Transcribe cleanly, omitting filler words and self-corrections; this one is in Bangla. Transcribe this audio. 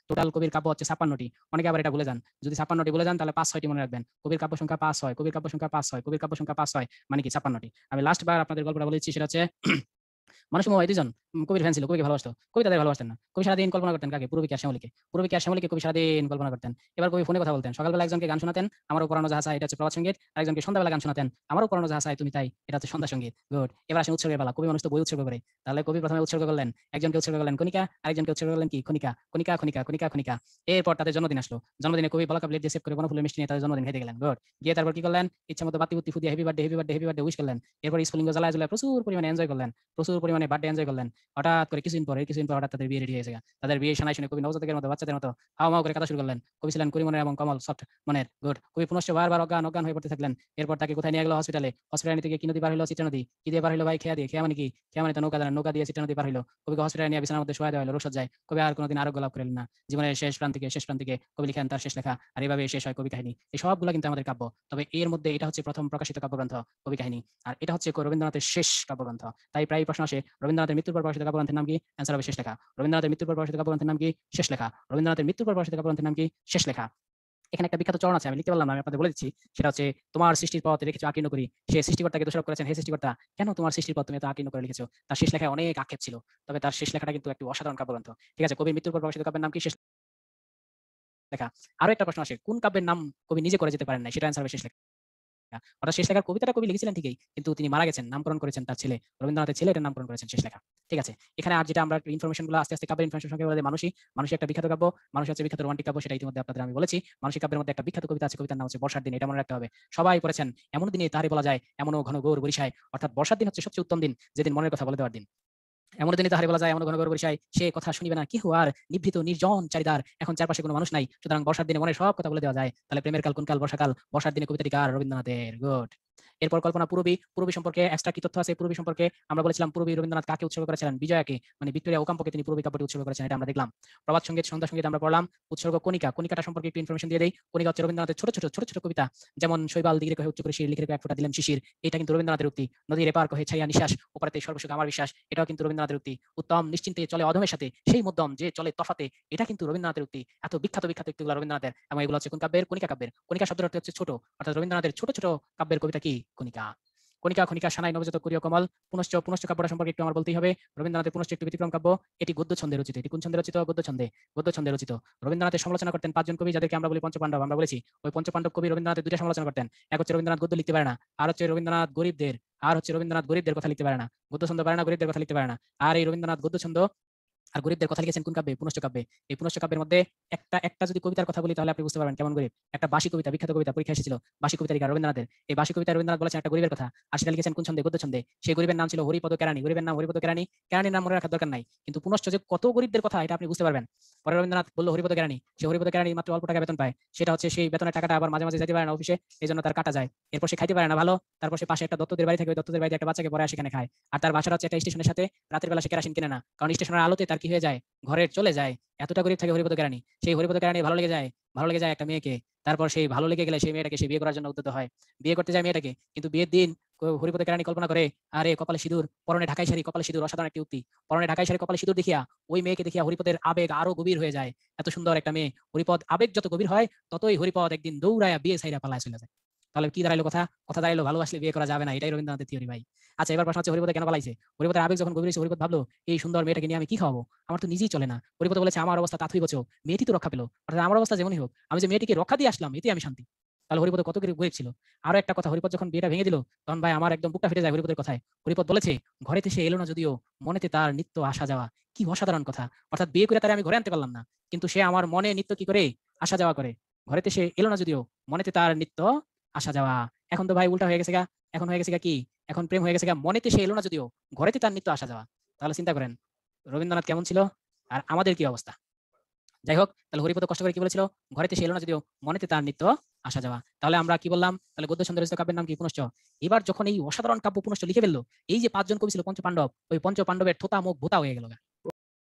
টোটাল কবির কাব্য হচ্ছে 56টি। অনেকে আবার এটা ভুলে যান। যদি 56টি ভুলে যান তাহলে 5-6টি মনে রাখবেন। কবির কাব্য সংখ্যা 5-6, কবির কাব্য সংখ্যা 5-6, কবির কাব্য সংখ্যা 5-6 মানে কি 56টি। আমি লাস্ট বার আপনাদের গল্পটা বলে দিচ্ছি, সেটা হচ্ছে মানুষ মহোদয় দুজন কবির ফ্যান ছিল, কবিকে ভালোবাসতো, কবি তাদের ভালোবাসতেন না। কবি সারাদিন কল্পনা করতেন কাকে? পূরবীকে আর শ্যামলীকে। পূরবীকে আর শ্যামলীকে কবি সারাদিন কল্পনা করতেন। এবার কবি ফোনে কথা বলতেন। সকালবেলা একজনকে গান শোনাতেন, আমারও পরানো যাহা চাই, এটা হচ্ছে প্রভাত সঙ্গীত। আরেকজনকে সন্ধ্যাবেলা গান শোনাতেন, আমারও পরানো যাহা চাই তুমি তাই, এটা হচ্ছে সন্ধ্যা সঙ্গীত। গুড। এবার আসেন উৎসর্গের বেলা। কবি মানুষ তো বই উৎসর্গ করে। তাহলে কবি প্রথমে উৎসর্গ করলেন, একজনকে উৎসর্গ করলেন কণিকা, আরেকজনকে উৎসর্গ করলেন কি? খনিকা। কণিকা, খনিকা, কণিকা, খনিকা। এরপর তাদের জন্মদিন আসলো। জন্মদিনে কবি বলা প্লেট দিয়ে সেভ করে বনফুলের মিষ্টি নিয়ে তাদের জন্মদিন খেতে গেলেন। গুড। গিয়ে তারপর কি করলেন? ইচ্ছা মতো বাতি বুত্তি ফুদিয়ে happy birthday, happy birthday, happy birthday, happy birthday wish করলেন। এরপর স্ফুলিঙ্গ জ্বালায় জ্বালায় প্রচুর পরিমাণে এনজয় করলেন, প্রচুর পরিমাণে বার্থডে এনজয় করলেন। হঠাৎ করে কিছুদিন পর হঠাৎ তাদের বিয়ে রেডি হয়ে গেছে। তাদের বিয়ে শোনায় শুনে কবি নবজাতকের মতো, বাচ্চাদের মতো হাওয়া করে কথা শুরু করলেন। কবি ছিলেন করিমনের এবং কমল সফট মনের। গুড। কবি পুনশ্চ বারবার অজ্ঞান অজ্ঞান হয়ে পড়তে থাকলেন। এরপর তাকে কোথায় নিয়ে গেল? হসপিটালে। হসপিটালে নিতে গিয়ে কি নদী পার হলো? চিত্রা নদী। কি দিয়ে পার হলো ভাই? খেয়া দিয়ে। খেয়া মানে কি? খেয়া মানে তো নৌকা জানেন, নৌকা দিয়ে চিত্রা নদী পার হলো। কবিকে হসপিটালে নিয়ে বিছানার মধ্যে শোয়া দেওয়া হলো রোগসজ্জায়। কবি আর কোনোদিন আরোগ্য লাভ করলেন না। জীবনের শেষ প্রান্তিকে কবি লিখেন তার শেষ লেখা। আর এইভাবে শেষ হয় কবি কাহিনী। এই সবগুলো কিন্তু আমাদের কাব্য। তবে এর মধ্যে এটা হচ্ছে প্রথম প্রকাশিত কাব্যগ্রন্থ কবি কাহিনী। আর এটা হচ্ছে রবীন্দ্রনাথের শেষ কাব্যগ্রন্থ। তাই প্রায় প্রশ্ন আসে, রবীন্দ্রনাথের মৃত্যুর পর প্রকাশিত কাব্যগ্রন্থের নাম কি? অ্যান্সার হবে শেষ লেখা। রবীন্দ্রনাথের মৃত্যুর পর প্রকাশিত কাব্যগ্রন্থের নাম কি? শেষ লেখা। রবীন্দ্রনাথের মৃত্যুর পর প্রকাশিত কাব্যগ্রন্থের নাম কি? শেষ লেখা। এখানে একটা বিখ্যাত চরণ আছে, আমি লিখতে পারলাম না, আমি আপনাদের বলে দিচ্ছি। সেটা হচ্ছে, তোমার সৃষ্টির পথ রেখেছো আকীর্ণ করি। সে সৃষ্টিকর্তাকে দোষারোপ করেছেন, হে সৃষ্টিকর্তা, কেন তোমার সৃষ্টির পথ তুমি এত আকীর্ণ করে লিখেছো? তার শেষ লেখায় অনেক আক্ষেপ ছিল, তবে তার শেষ লেখাটা কিন্তু একটি অসাধারণ কাব্যগ্রন্থ। ঠিক আছে, কবির মৃত্যুর পর প্রকাশিত কাব্যের নাম কি? শেষ লেখা। আরো একটা প্রশ্ন আসে, কোন কাব্যের নাম কবি নিজে করে যেতে পারেন নাই? সেটা অ্যান্সার হবে শেষ লেখা। অর্থাৎ শেষ লেখার কবিতাটা কবি লিখেছিলেন ঠিকই, কিন্তু তিনি মারা গেছেন, নামকরণ করেছেন তার ছেলে, রবীন্দ্রনাথের ছেলে এটার নামকরণ করেছেন শেষ লেখা। ঠিক আছে, এখানে আর যেটা আমরা ইনফরমেশন গুলো আস্তে আস্তে কাব্যের ইনফরমেশন সঙ্গে বলে, মানুষই একটা বিখ্যাত কাব্য। মানুষ হচ্ছে বিখ্যাত রোমান্টিক কাব্য, সেটা ইতিমধ্যে আপনাদের আমি বলেছি। মানসিক কাব্যের মধ্যে একটা বিখ্যাত কবিতা আছে, কবিতার নাম হচ্ছে বর্ষার দিন। এটা মনে রাখতে হবে, সবাই পড়েছেন। এমন দিনে তাহারে বলা যায়, এমনও ঘন ঘোর বরিশায়। অর্থাৎ বর্ষার দিন হচ্ছে সবচেয়ে উত্তম দিন, যেদিন মনের কথা বলে দেওয়ার দিন। এমন দিনে তাহারে বলা যায়, এমন ঘন ঘোর বরিশায়, সে কথা শুনিবে না কেহ আর, নিভৃত নির্জন চারিদার, এখন চারপাশে কোনো মানুষ নাই, সুতরাং বর্ষার দিনে মনের সব কথা বলে দেওয়া যায়। তাহলে প্রেমের কাল কোন কাল? বর্ষাকাল। বর্ষার দিনে কবিতাটি কার? রবীন্দ্রনাথের। গুড। এরপর কল্পনা পূরবী। পূরবী সম্পর্কে এক্সট্রা কি তথ্য আছে? পূরবী সম্পর্কে আমরা বলেছিলাম, পূরবী রবীন্দ্রনাথ কাকে উৎসর্গ করেছিলেন? বিজয়াকে, মানে ভিক্টোরিয়া ওকাম্পোকে তিনি পূরবী কাব্যটি উৎসর্গ করেছেন, এটা আমরা দেখলাম। প্রভাত সঙ্গীত, সন্ধ্যা সঙ্গীত আমরা পড়লাম। উৎসর্গ কণিকা। কণিকাটা সম্পর্কে একটু ইনফরমেশন দিয়ে দেই। কণিকা হচ্ছে রবীন্দ্রনাথের ছোট ছোট কবিতা, যেমন শৈবাল দিগিরে কহে উচ্চ করে শির, লিখে রেখে এক ফোঁটা দিলেন শিশির। এটা কিন্তু রবীন্দ্রনাথের উক্তি। নদীর এপার কহে ছাইয়া নিঃশ্বাস, ওপারেতে সর্বসুখ আমার বিশ্বাস, এটাও কিন্তু রবীন্দ্রনাথের উক্তি। উত্তম নিশ্চিন্তে চলে অধমের সাথে, সেই মধ্যম যে চলে তফাতে, এটা কিন্তু রবীন্দ্রনাথের উক্তি। এত বিখ্যাত বিখ্যাত উক্তিগুলো রবীন্দ্রনাথের, এবং এগুলো হচ্ছে কোন কাব্যের? কণিকা কাব্যের। কণিকা শব্দের অর্থ হচ্ছে ছোট, অর্থাৎ রবীন্দ্রনাথের ছোট ছোট কাব্যের কবিতা কি? কণিকা। কণিকা, খনিকা, সানাই, নবজাতক, করিও কমল। পুনশ্চ পুনশ্চ কাব্যটা সম্পর্কে একটু আমার বলতেই হবে। রবীন্দ্রনাথের পুনশ্চ একটি ব্যতিক্রম কাব্য। এটি গদ্য ছন্দে রচিত। এটি কোন ছন্দে রচিত? গদ্য ছন্দে। গদ্য ছন্দে রচিত। রবীন্দ্রনাথের সমালোচনা করতেন 5 জন কবি, যাদেরকে আমরা বলি পঞ্চপাণ্ডব। আমরা বলেছি ওই পঞ্চপাণ্ডব কবি রবীন্দ্রনাথের 2টা সমালোচনা করতেন। এক হচ্ছে রবীন্দ্রনাথ গদ্য লিখতে পারে না, আর হচ্ছে রবীন্দ্রনাথ গরিবদের কথা লিখতে পারে না। গদ্য ছন্দ পারে না, গরিবদের কথা লিখতে পারে না। আর এই রবীন্দ্রনাথ গদ্য ছন্দ আর গরিবদের কথা লিখেছেন কোন কাব্যে? পুনশ্চ কাব্যে। এই পুনশ্চ কাব্যের মধ্যে একটা একটা যদি কবিতার কথা বলি, তাহলে আপনি বুঝতে পারবেন কেমন গরিব। একটা বাসি কবিতা, বিখ্যাত কবিতা, পরীক্ষা এসেছিল, বাসি কবিতা লিখা রবীন্দ্রনাথের। এই বাসি কবিতা রবীন্দ্রনাথ বলেছেন একটা গরিবের কথা, আর সেটা লিখেছেন কোন ছন্দে? গদ্য ছন্দে। সেই গরিবের নাম ছিল হরিপদ কেরানি। গরিবের নাম হরিপদ কেরানি। কেরানির নাম মনে রাখার দরকার নাই, কিন্তু পুনশ্চ যে কত গরিবদের কথা, এটা আপনি বুঝতে পারবেন। পরে রবীন্দ্রনাথ বলল হরিপদ কেরানি। সে হরিপদ কেরানি মাত্র অল্প টাকা বেতন পায়, সেটা হচ্ছে সেই বেতনের টাকাটা আবার মাঝে মাঝে যেতে পারে না অফিসে, এই জন্য তার কাটা যায়। এরপর সে খাইতে পারে না ভালো, তারপর সে পাশে একটা দত্তদের বাড়ি থাকে, ওই দত্তদের বাড়িতে একটা বাচ্চাকে পরে সেখানে খায়। আর তার বাসাটা হচ্ছে একটা স্টেশনের সাথে, রাতের বেলা সে কেরাসিন কিনে না, কারণ স্টেশনের আলোতে তার কি হয়ে যায়? ঘরে চলে যায়। এতটা গরিব থাকে হরিপদ কেরানি। সেই হরিপদ কেরানি ভালো লেগে যায় একটা মেয়েকে। তারপর সেই ভালো লেগে গেলে সেই মেয়েটাকে সে বিয়ে করার জন্য উদ্যত হয়। বিয়ে করতে যায় মেয়েটাকে, কিন্তু বিয়ের দিন হরিপদ কেরানি কল্পনা করে, আরে কপালে সিঁদুর, পরনে ঢাকাই শাড়ি, কপালে সিঁদুর, অসাধারণ একটি উক্তি। পরনে ঢাকাই শাড়ি, কপালে সিঁদুর দেখিয়া ওই মেয়েকে দেখিয়া হরিপদের আবেগ আরো গভীর হয়ে যায়। এত সুন্দর একটা মেয়ে, হরিপদ আবেগ যত গভীর হয়, ততই হরিপদ একদিন দৌড়ায়া বিয়ে ছাইরা পালায় চলে যায়। তাহলে কি দাঁড়াইলো কথা? কথা দাঁড়াইলো ভালোবাসলে বিয়ে করা যাবে না, এটাই রবীন্দ্রনাথের থিওরি ভাই। আচ্ছা, এবার প্রশ্ন হচ্ছে হরিপদ কেন পালাইছে? হরিপদের আবেগ যখন গভীর হয়েছে, হরিপদ ভাবলো, এই সুন্দর মেয়েটাকে নিয়ে আমি কি খাওয়াবো? আমার তো নিজেই চলে না। হরিপদ বলেছে, আমার অবস্থা তাথুই বছো, মেয়েটি তো রক্ষা পেলো। অর্থাৎ আমার অবস্থা যেমনই হোক, আমি যে মেয়েটিকে রক্ষা দিয়ে আসলাম, এতে আমি শান্তি। তাহলে হরিপদ কত গরিব ছিল। আরো একটা কথা, হরিপদ যখন বিয়েটা ভেঙে দিল, তখন ভাই আমার একদম বুকটা ফেটে যায় হরিপদের কথায়। হরিপদ বলেছে, ঘরেতে সে এলো না যদিও, মনেতে তার নিত্য আসা যাওয়া। কি অসাধারণ কথা! অর্থাৎ বিয়ে করে তারে আমি ঘরে আনতে পারলাম না, কিন্তু সে আমার মনে নিত্য কি করে? আসা যাওয়া করে। ঘরেতে সে এলো না যদিও, মনেতে তার নিত্য আসা যাওয়া। এখন তো ভাই উল্টা হয়ে গেছে গা। এখন হয়ে গেছে গা কি? এখন প্রেম হয়ে গেছে গা, মনেতে সে এলো না যদিও, ঘরেতে তার নিত্য আসা যাওয়া। তাহলে চিন্তা করেন রবীন্দ্রনাথ কেমন ছিল, আর আমাদের কি অবস্থা। যাই হোক, তাহলে হরিপদ কষ্ট করে কি বলেছিল? ঘরেতে সে এলো না যদিও, মনেতে তার নিত্য আসা যাওয়া। তাহলে আমরা কি বললাম? তাহলে গদ্য ছন্দে রচিত কাব্যের নাম কি? পুনশ্চ। এবার যখন এই অসাধারণ কাব্য পুনশ্চ লিখে ফেললো, এই যে 5 জন কবি ছিল পঞ্চপাণ্ডব, ওই পঞ্চপাণ্ডবের থোতা মুখ ভোতা হয়ে গেল।